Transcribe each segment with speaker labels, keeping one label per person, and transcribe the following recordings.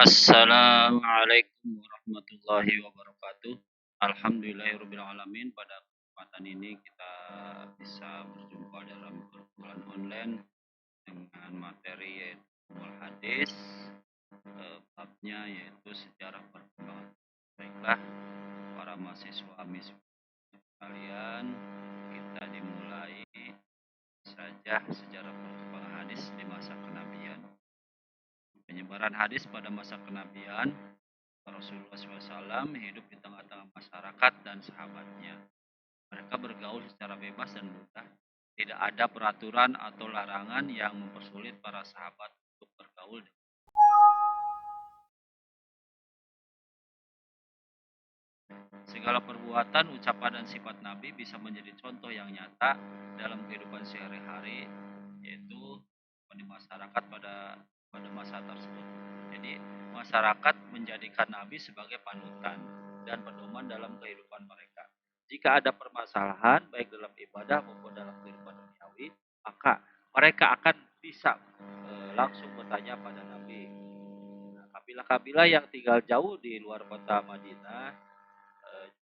Speaker 1: Assalamualaikum warahmatullahi wabarakatuh. Alhamdulillahirrahmanirrahim. Pada kesempatan ini kita bisa berjumpa dalam perkumpulan online dengan materi yaitu Ulumul Hadis. Babnya yaitu sejarah perkembangan. Baiklah para mahasiswa sekalian, kita dimulai saja sejarah perkembangan hadis di masa kenabian. Penyebaran hadis pada masa kenabian, Rasulullah SAW hidup di tengah-tengah masyarakat dan sahabatnya. Mereka bergaul secara bebas dan mudah. Tidak ada peraturan atau larangan yang mempersulit para sahabat untuk bergaul. Segala perbuatan, ucapan, dan sifat Nabi bisa menjadi contoh yang nyata dalam kehidupan sehari-hari, yaitu di masyarakat pada masa tersebut. Jadi masyarakat menjadikan Nabi sebagai panutan dan pedoman dalam kehidupan mereka. Jika ada permasalahan baik dalam ibadah maupun dalam kehidupan duniawi, maka mereka akan bisa langsung bertanya pada Nabi. Nah, kabilah-kabilah yang tinggal jauh di luar kota Madinah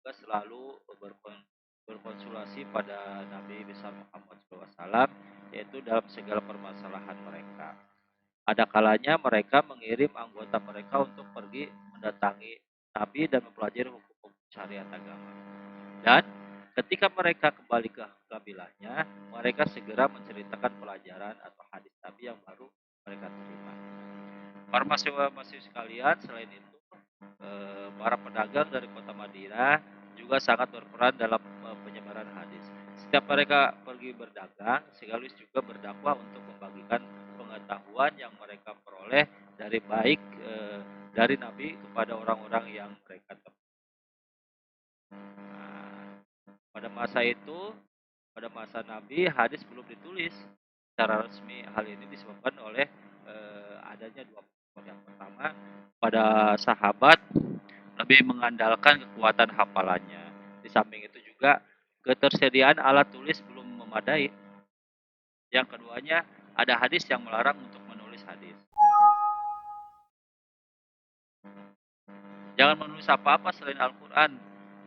Speaker 1: juga selalu berkonsultasi pada Nabi besar Muhammad SAW, yaitu dalam segala permasalahan mereka. Ada kalanya mereka mengirim anggota mereka untuk pergi mendatangi Nabi dan mempelajari hukum syariat agama. Dan ketika mereka kembali ke kabilahnya, mereka segera menceritakan pelajaran atau hadis Nabi yang baru mereka terima. Para mahasiswa sekalian, selain itu, para pedagang dari kota Madinah juga sangat berperan dalam penyebaran hadis. Setiap mereka pergi berdagang, sekaligus juga berdakwah untuk membagikan pengetahuan yang mereka peroleh dari baik dari Nabi kepada orang-orang yang mereka temui. Nah, pada masa Nabi, hadis belum ditulis secara resmi. Hal ini disebabkan oleh adanya dua faktor. Yang pertama, pada sahabat lebih mengandalkan kekuatan hafalannya. Di samping itu juga ketersediaan alat tulis belum memadai. Yang keduanya, ada hadis yang melarang untuk menulis hadis. Jangan menulis apa-apa selain Al-Quran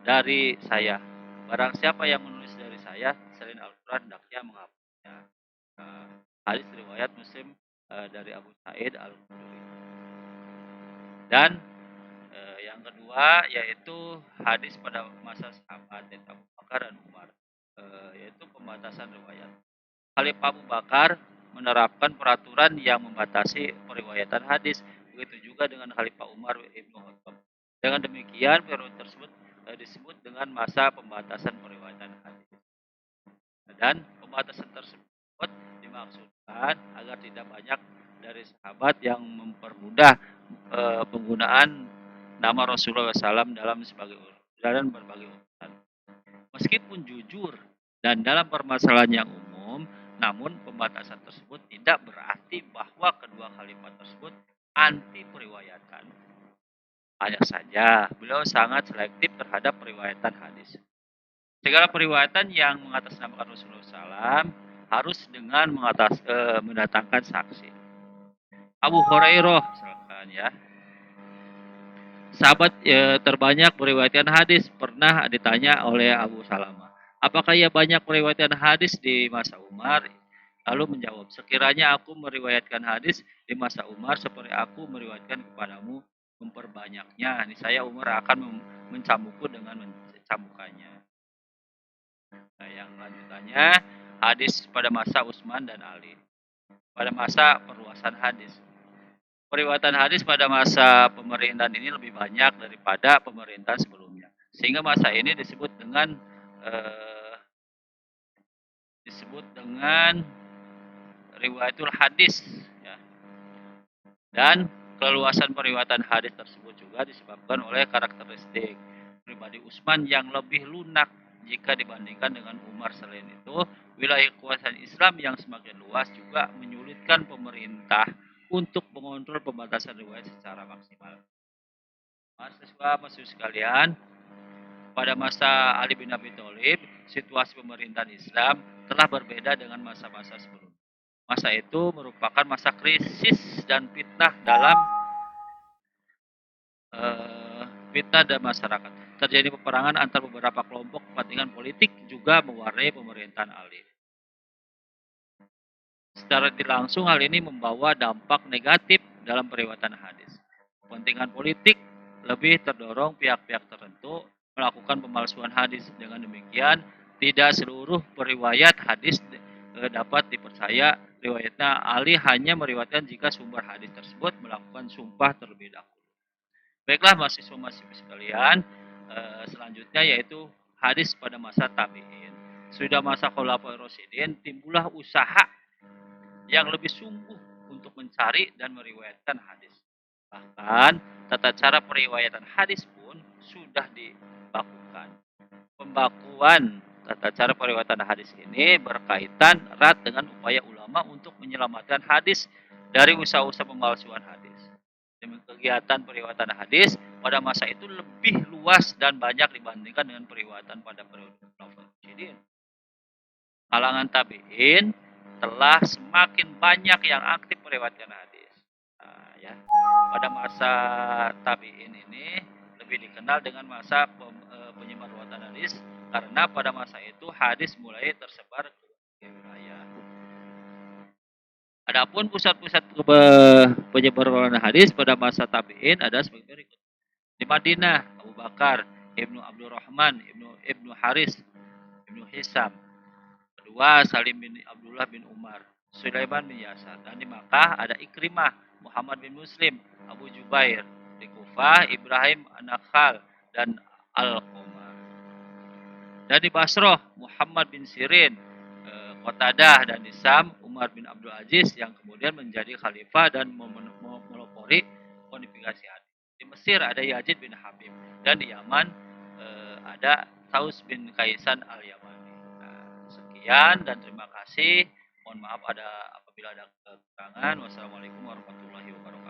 Speaker 1: dari saya. Barang siapa yang menulis dari saya selain Al-Quran, hendaknya menghapusnya. Hadis riwayat Muslim dari Abu Sa'id Al-Khudri. Dan yang kedua yaitu hadis pada masa sahabat yaitu Abu Bakar dan Umar, yaitu pembatasan riwayat. Khalifah Abu Bakar menerapkan peraturan yang membatasi periwayatan hadis. Begitu juga dengan Khalifah Umar Ibnu Khattab. Dengan demikian periode tersebut disebut dengan masa pembatasan periwayatan hadis. Dan pembatasan tersebut dimaksudkan agar tidak banyak dari sahabat yang mempermudah penggunaan nama Rasulullah SAW dalam berbagai urusan. Meskipun jujur dan dalam permasalahan yang umum, namun pembatasan tersebut tidak berarti bahwa kedua khalifah tersebut anti periwayatan. Hanya saja beliau sangat selektif terhadap periwayatan hadis. Segala periwayatan yang mengatasnamakan Rasulullah SAW harus dengan mendatangkan saksi. Abu Hurairah misalkan ya, sahabat terbanyak meriwayatkan hadis, pernah ditanya oleh Abu Salamah, apakah ia banyak meriwayatkan hadis di masa Umar? Lalu menjawab, sekiranya aku meriwayatkan hadis di masa Umar seperti aku meriwayatkan kepadamu, memperbanyaknya, niscaya Umar akan mencambukku dengan mencambukannya. Nah, yang lanjutannya, hadis pada masa Utsman dan Ali. Pada masa perluasan hadis. Periwayatan hadis pada masa pemerintahan ini lebih banyak daripada pemerintahan sebelumnya. Sehingga masa ini disebut dengan riwayatul hadis ya. Dan keluasan periwayatan hadis tersebut juga disebabkan oleh karakteristik pribadi Utsman yang lebih lunak jika dibandingkan dengan Umar. Selain itu, wilayah kekuasaan Islam yang semakin luas juga menyulitkan pemerintah untuk mengontrol pembatasan riwayat secara maksimal. Mahasiswa sekalian, pada masa Ali bin Abi Thalib, situasi pemerintahan Islam telah berbeda dengan masa-masa sebelumnya. Masa itu merupakan masa krisis dan fitnah dalam fitnah dan masyarakat. Terjadi peperangan antar beberapa kelompok kepentingan politik juga mewarnai pemerintahan Ali. Secara tidak langsung hal ini membawa dampak negatif dalam periwayatan hadis. Kepentingan politik lebih terdorong pihak-pihak tertentu melakukan pemalsuan hadis. Dengan demikian, tidak seluruh periwayat hadis dapat dipercaya. Riwayatnya Ali hanya meriwayatkan jika sumber hadis tersebut melakukan sumpah terlebih dahulu. Baiklah mahasiswa-mahasiswa sekalian, selanjutnya yaitu hadis pada masa tabi'in. Sudah masa Khulafaur Rasyidin, timbullah usaha yang lebih sungguh untuk mencari dan meriwayatkan hadis. Bahkan tata cara periwayatan hadis pun sudah dibakukan. Pembakuan tata cara periwayatan hadis ini berkaitan erat dengan upaya ulama untuk menyelamatkan hadis dari usaha-usaha pemalsuan hadis. Demi kegiatan periwayatan hadis pada masa itu lebih luas dan banyak dibandingkan dengan periwayatan pada periode Khulafaur Rasyidin. Kalangan tabi'in telah semakin banyak yang aktif meriwayatkan hadis. Nah, ya. Pada masa tabi'in ini lebih dikenal dengan masa penyebar riwayat hadis karena pada masa itu hadis mulai tersebar ke wilayah. Adapun pusat-pusat penyebar riwayat hadis pada masa tabi'in ada sebagai berikut. Di Madinah, Abu Bakar, Ibnu Abdurrahman, Ibnu Haris, Ibnu Hisam. Kedua, Salim bin Abdullah bin Umar, Sulaiman bin Yasar. Dan di Makkah ada Ikrimah, Muhammad bin Muslim, Abu Jubair. Di Kufah, Ibrahim An-Nakhal dan Al-Qamar. Dan di Basrah, Muhammad bin Sirin, Qatadah, dan di Sam, Umar bin Abdul Aziz yang kemudian menjadi khalifah dan melopori kodifikasi hadis. Di Mesir ada Yazid bin Habib dan di Yaman ada Taus bin Kaisan al-Yamani. Nah, sekian dan terima kasih. Mohon maaf apabila ada kekurangan. Wassalamualaikum warahmatullahi wabarakatuh.